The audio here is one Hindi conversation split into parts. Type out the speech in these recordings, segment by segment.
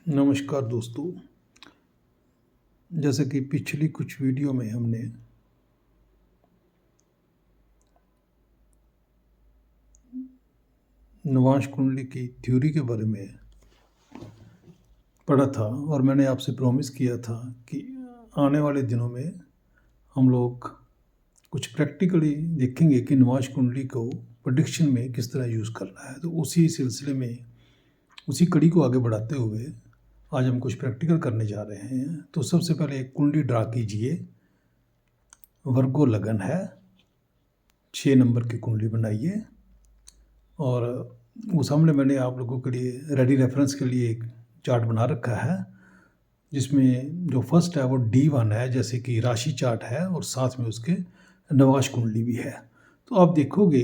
नमस्कार दोस्तों। जैसे कि पिछली कुछ वीडियो में हमने नवांश कुंडली की थ्योरी के बारे में पढ़ा था और मैंने आपसे प्रॉमिस किया था कि आने वाले दिनों में हम लोग कुछ प्रैक्टिकली देखेंगे कि नवांश कुंडली को प्रेडिक्शन में किस तरह यूज़ करना है। तो उसी सिलसिले में उसी कड़ी को आगे बढ़ाते हुए आज हम कुछ प्रैक्टिकल करने जा रहे हैं। तो सबसे पहले एक कुंडली ड्रा कीजिए। वर्गो लगन है, 6 नंबर की कुंडली बनाइए और वो सामने मैंने आप लोगों के लिए रेडी रेफरेंस के लिए एक चार्ट बना रखा है, जिसमें जो फर्स्ट है वो D1 है, जैसे कि राशि चार्ट है और साथ में उसके नवांश कुंडली भी है। तो आप देखोगे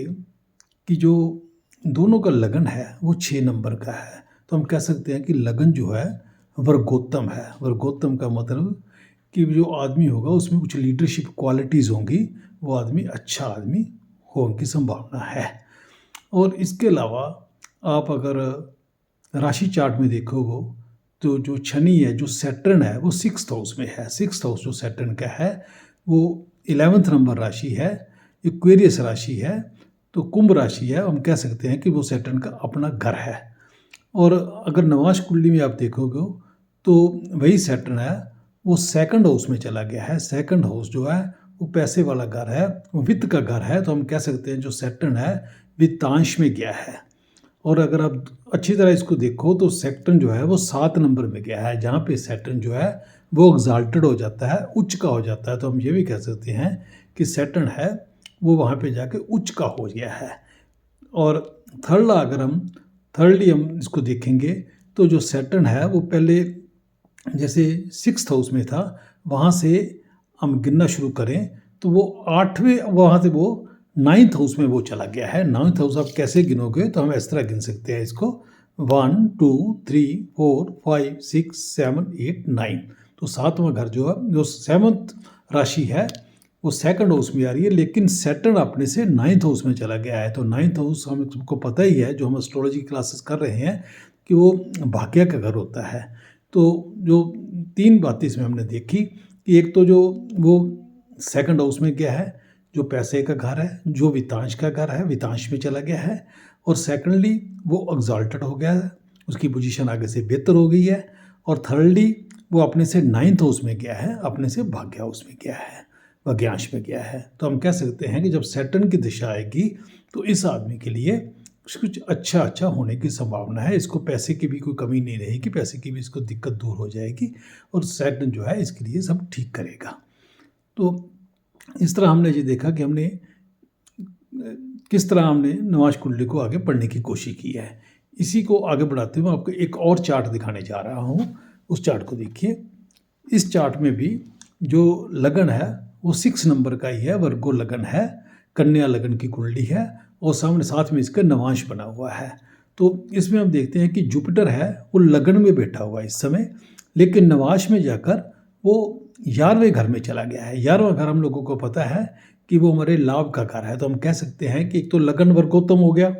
कि जो दोनों का लगन है वो 6 नंबर का है। तो हम कह सकते हैं कि लगन जो है वर्गोत्तम है। वर्गोत्तम का मतलब कि जो आदमी होगा उसमें कुछ लीडरशिप क्वालिटीज़ होंगी, वो आदमी अच्छा आदमी होने की संभावना है। और इसके अलावा आप अगर राशि चार्ट में देखोगे तो जो शनि है, जो सैटर्न है, वो 6th हाउस में है। 6th हाउस जो सैटर्न का है वो 11th नंबर राशि है, एक्वेरियस राशि है, तो कुंभ राशि है। हम कह सकते हैं कि वो सैटर्न का अपना घर है। और अगर नवांश कुंडली में आप देखोगे तो वही सैटर्न है, वो 2nd हाउस में चला गया है। 2nd हाउस जो है वो पैसे वाला घर है, वो वित्त का घर है। तो हम कह सकते हैं जो सैटर्न है वित्तांश में गया है। और अगर आप अच्छी तरह इसको देखो तो सैटर्न जो है वो 7 नंबर में गया है, जहाँ पे सैटर्न जो है वो एग्जाल्टेड हो जाता है, उच्च का हो जाता है। तो हम ये भी कह सकते हैं कि सैटर्न है वो वहाँ पे जाके उच्च का हो गया है। और थर्डली हम इसको देखेंगे तो जो सैटर्न है वो पहले जैसे 6th हाउस में था, वहाँ से हम गिनना शुरू करें तो वो 8वें, वहाँ से वो 9th हाउस में वो चला गया है। 9th हाउस आप कैसे गिनोगे तो हम इस तरह गिन सकते हैं इसको 1 2 3 4 5 6 7 8 9। तो 7वां घर जो है, जो 7th राशि है, वो 2nd हाउस में आ रही है, लेकिन सैटर्न अपने से 9th हाउस में चला गया है। तो 9th हाउस हम सबको पता ही है, जो हम एस्ट्रोलॉजी क्लासेस कर रहे हैं, कि वो भाग्य का घर होता है। तो जो 3 बातें इसमें हमने देखी कि एक तो जो वो 2nd हाउस में गया है, जो पैसे का घर है, जो वित्तांश का घर है, वित्तांश में चला गया है। और सेकेंडली वो एग्जाल्टेड हो गया है, उसकी पोजीशन आगे से बेहतर हो गई है। और थर्डली वो अपने से 9th हाउस में गया है, अपने से भाग्य हाउस में गया है, भाग्यांश में गया है। तो हम कह सकते हैं कि जब सैटर्न की दिशा आएगी तो इस आदमी के लिए कुछ अच्छा होने की संभावना है। इसको पैसे की भी कोई कमी नहीं रहेगी, पैसे की भी इसको दिक्कत दूर हो जाएगी और सैटर्न जो है इसके लिए सब ठीक करेगा। तो इस तरह हमने ये देखा कि हमने किस तरह हमने नवांश कुंडली को आगे पढ़ने की कोशिश की है। इसी को आगे बढ़ाते हुए आपको एक और चार्ट दिखाने जा रहा हूँ। उस चार्ट को देखिए। इस चार्ट में भी जो लगन है वो 6 नंबर का ही है, वर्गो लगन है, कन्या लगन की कुंडली है और सामने साथ में इसका नवांश बना हुआ है। तो इसमें हम देखते हैं कि जुपिटर है वो लगन में बैठा हुआ है इस समय, लेकिन नवांश में जाकर वो 11वें घर में चला गया है। 11वां घर हम लोगों को पता है कि वो हमारे लाभ का घर है। तो हम कह सकते हैं कि एक तो लगन वर्गोत्तम हो गया,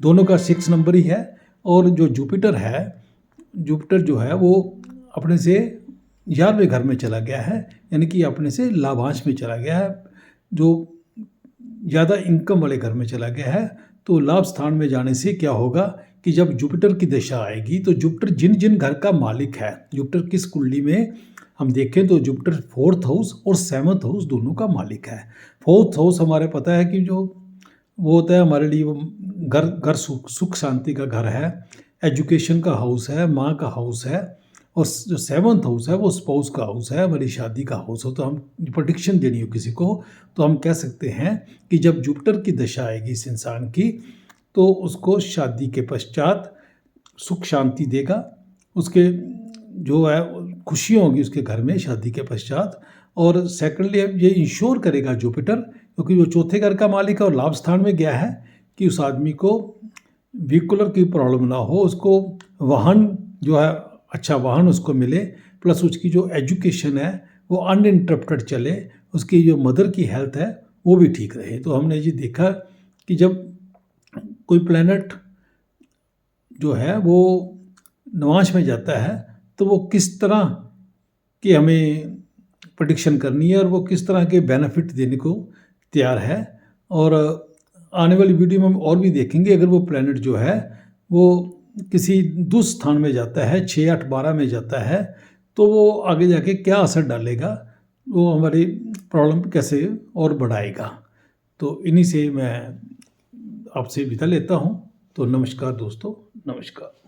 दोनों का 6 नंबर ही है। और जो जुपिटर है, जुपिटर जो है वो अपने से 11वें घर में चला गया है, यानी कि अपने से लाभांश में चला गया है, जो ज़्यादा इनकम वाले घर में चला गया है। तो लाभ स्थान में जाने से क्या होगा कि जब जुपिटर की दशा आएगी तो जुपिटर जिन जिन घर का मालिक है, जुपिटर किस कुंडली में हम देखें तो जुपिटर 4th हाउस और 7th हाउस दोनों का मालिक है। 4th हाउस हमारे पता है कि जो वो होता है हमारे लिए, वो घर सुख शांति का घर है, एजुकेशन का हाउस है, माँ का हाउस है। और जो 7th हाउस है वो स्पाउस का हाउस है, हमारी शादी का हाउस हो। तो हम प्रेडिक्शन देनी हो किसी को तो हम कह सकते हैं कि जब जुपिटर की दशा आएगी इस इंसान की तो उसको शादी के पश्चात सुख शांति देगा, उसके जो है खुशियाँ होंगी उसके घर में शादी के पश्चात। और सेकेंडली ये इंश्योर करेगा जुपिटर, क्योंकि वो चौथे घर का मालिक है और लाभ स्थान में गया है, कि उस आदमी को व्हीकुलर की प्रॉब्लम ना हो, उसको वाहन जो है अच्छा वाहन उसको मिले, प्लस उसकी जो एजुकेशन है वो अनइंटरप्टेड चले, उसकी जो मदर की हेल्थ है वो भी ठीक रहे। तो हमने ये देखा कि जब कोई प्लैनेट जो है वो नवांश में जाता है तो वो किस तरह की हमें प्रेडिक्शन करनी है और वो किस तरह के बेनिफिट देने को तैयार है। और आने वाली वीडियो में हम और भी देखेंगे, अगर वो प्लैनेट जो है वो किसी दुस्थान में जाता है, 6, 8, 12 में जाता है, तो वो आगे जाके क्या असर डालेगा, वो हमारी प्रॉब्लम कैसे और बढ़ाएगा। तो इन्हीं से मैं आपसे विदा लेता हूँ। तो नमस्कार दोस्तों, नमस्कार।